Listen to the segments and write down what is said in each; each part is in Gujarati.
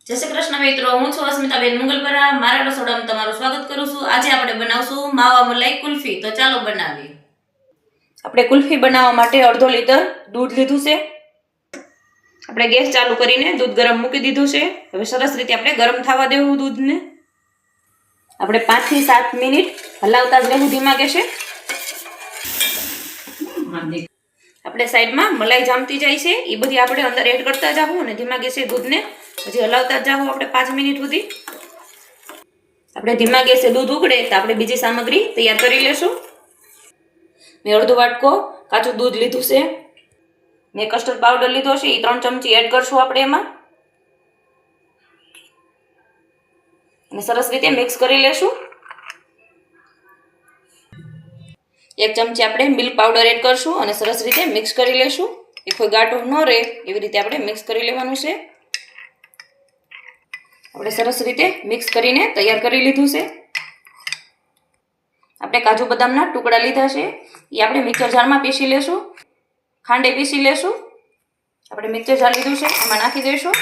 જય શ્રી કૃષ્ણ મિત્રો, હું છું અસ્મિતાબેન મુગલપરા. મારા રસોડામાં તમારું સ્વાગત કરું છું. આજે આપણે બનાવશું માવા મલાઈ કુલ્ફી. તો ચાલો બનાવીએ. આપણે કુલ્ફી બનાવવા માટે અડધો લીટર દૂધ લીધું છે. આપણે ગેસ ચાલુ કરીને દૂધ ગરમ મૂકી દીધું છે. હવે સરસ રીતે આપણે ગરમ થવા દેવું દૂધને. આપણે 5 થી 7 મિનિટ હલાવતા જ રહેવું ધીમા ગેસે. આપણે સાઈડમાં મલાઈ જામતી જાય છે એ બધી આપણે અંદર એડ કરતા જાવું અને ધીમા ગેસે દૂધને હજી હલાવતા જાવું આપણે 5 મિનિટ સુધી. આપણે ધીમા ગેસે દૂધ ઉકળે તો આપણે બીજી સામગ્રી તૈયાર કરી લેશું. મેં અડધો વાટકો કાચું દૂધ લીધું છે. મેં કસ્ટર્ડ પાવડર લીધો છે, એ 3 ચમચી એડ કરશું આપણે એમાં અને સરસ રીતે મિક્સ કરી લેશું. 1 ચમચી આપણે મિલ્ક પાવડર એડ કરશું અને સરસ રીતે મિક્સ કરી લેશું. એ કોઈ ગાંઠો ન રહે એવી રીતે આપણે મિક્સ કરી લેવાનું છે. આપણે સરસ રીતે મિક્સ કરીને તૈયાર કરી લીધું છે. આપણે કાજુ બદામના ટુકડા લીધા છે, એ આપણે મિક્સર જારમાં પીસી લેશું. ખાંડે પીસી લેશું. આપણે મિક્સર જાર લીધું છે એમાં નાખી દઈશું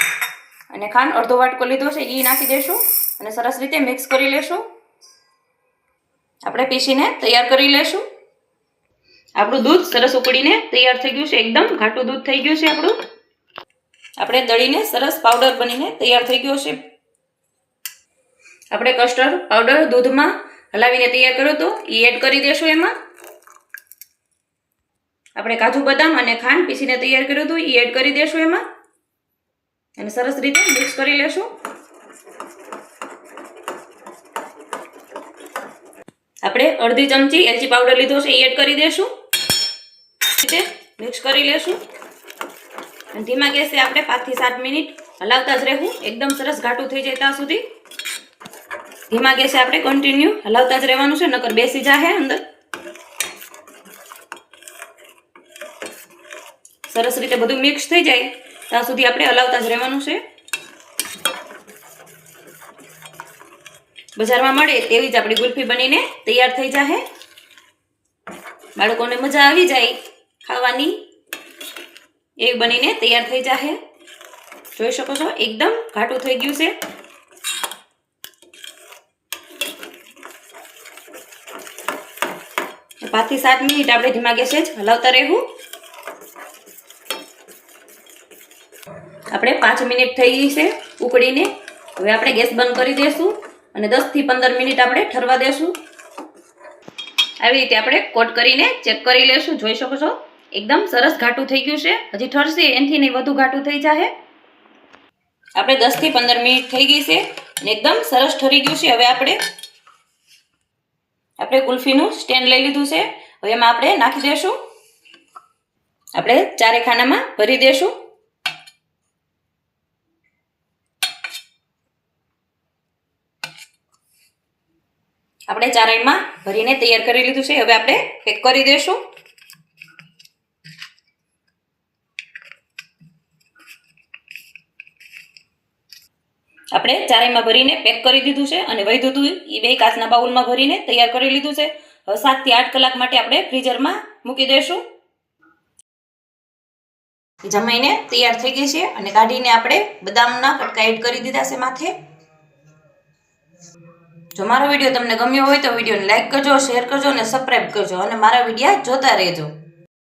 અને ખાંડ અડધો વાટકો લીધો છે એ નાખી દઈશું અને સરસ રીતે મિક્સ કરી લેશું. આપણે પીસીને તૈયાર કરી લેશું. આપણું દૂધ સરસ ઉકળીને તૈયાર થઈ ગયું છે. એકદમ ઘાટું દૂધ થઈ ગયું છે આપણું. આપણે દળીને સરસ પાવડર બનીને તૈયાર થઈ ગયો છે. આપણે કસ્ટર્ડ પાવડર દૂધમાં હલાવીને તૈયાર કર્યો હતો એ એડ કરી દેશું એમાં. આપણે કાજુ બદામ અને ખાંડ પીસીને તૈયાર કર્યું હતું એ એડ કરી દેશું એમાં અને સરસ રીતે મિક્સ કરી લેશું. આપણે અડધી ચમચી એલચી પાવડર લીધો છે એ એડ કરી દેશું. મિક્સ કરી લેશું અને ધીમા ગેસે આપણે 5 થી 7 મિનિટ હલાવતા જ રહેવું. એકદમ સરસ ઘાટું થઈ જાય ત્યાં સુધી ધીમા ગેસે આપણે કન્ટિન્યુ હલાવતા જ રહેવાનું છે, નકર બેસી જાહે અંદર. સરસ રીતે બધું મિક્સ થઈ જાય ત્યાં સુધી આપણે હલાવતા જ રહેવાનું છે. બજારમાં મળે તેવી જ આપણી ગુલ્ફી બનીને તૈયાર થઈ જાહે. બાળકોને મજા આવી જાય ખાવાની એવી બનીને તૈયાર થઈ જાહે. જોઈ શકો છો એકદમ ઘાટું થઈ ગયું છે. પાંચ થી 7 મિનિટ આપણે ધીમા ગેસે જ હલાવતા રહેવું. આપણે 5 મિનિટ થઈ ગઈ છે ઉકળીને. હવે આપણે ગેસ બંધ કરી દઈશું અને 10 થી 15 મિનિટ આપણે ઠરવા દેશું. આવી રીતે આપણે કોટ કરીને ચેક કરી લેશું. જોઈ શકો છો એકદમ સરસ ઘાટું થઈ ગયું છે. હજી ઠરશે એનાથી નહીં વધુ ઘાટું થઈ જાય. આપણે 10 થી 15 મિનિટ થઈ ગઈ છે અને એકદમ સરસ ઠરી ગયું છે. હવે આપણે કુલ્ફીનું સ્ટેન્ડ લઈ લીધું છે. હવે એમાં આપણે નાખી દઈશું. આપણે 4 ખાનામાં ભરી દઈશું. આપણે 4માં ભરીને તૈયાર કરી લીધું છે. હવે આપણે પેક કરી દઈશું. આપણે 4માં ભરીને પેક કરી દીધું છે અને વધ્યું હતું એ 2 કાચના બાઉલમાં ભરીને તૈયાર કરી લીધું છે. હવે 7 થી 8 કલાક માટે આપણે ફ્રીઝરમાં મૂકી દઈશું. જમાઈને તૈયાર થઈ ગઈ છે અને કાઢીને આપણે બદામના કટકા એડ કરી દીધા છે માથે. જો મારો વિડીયો તમને ગમ્યો હોય તો વિડીયોને લાઈક કરજો, શેર કરજો અને સબસ્ક્રાઈબ કરજો અને મારા વિડીયો જોતા રહેજો.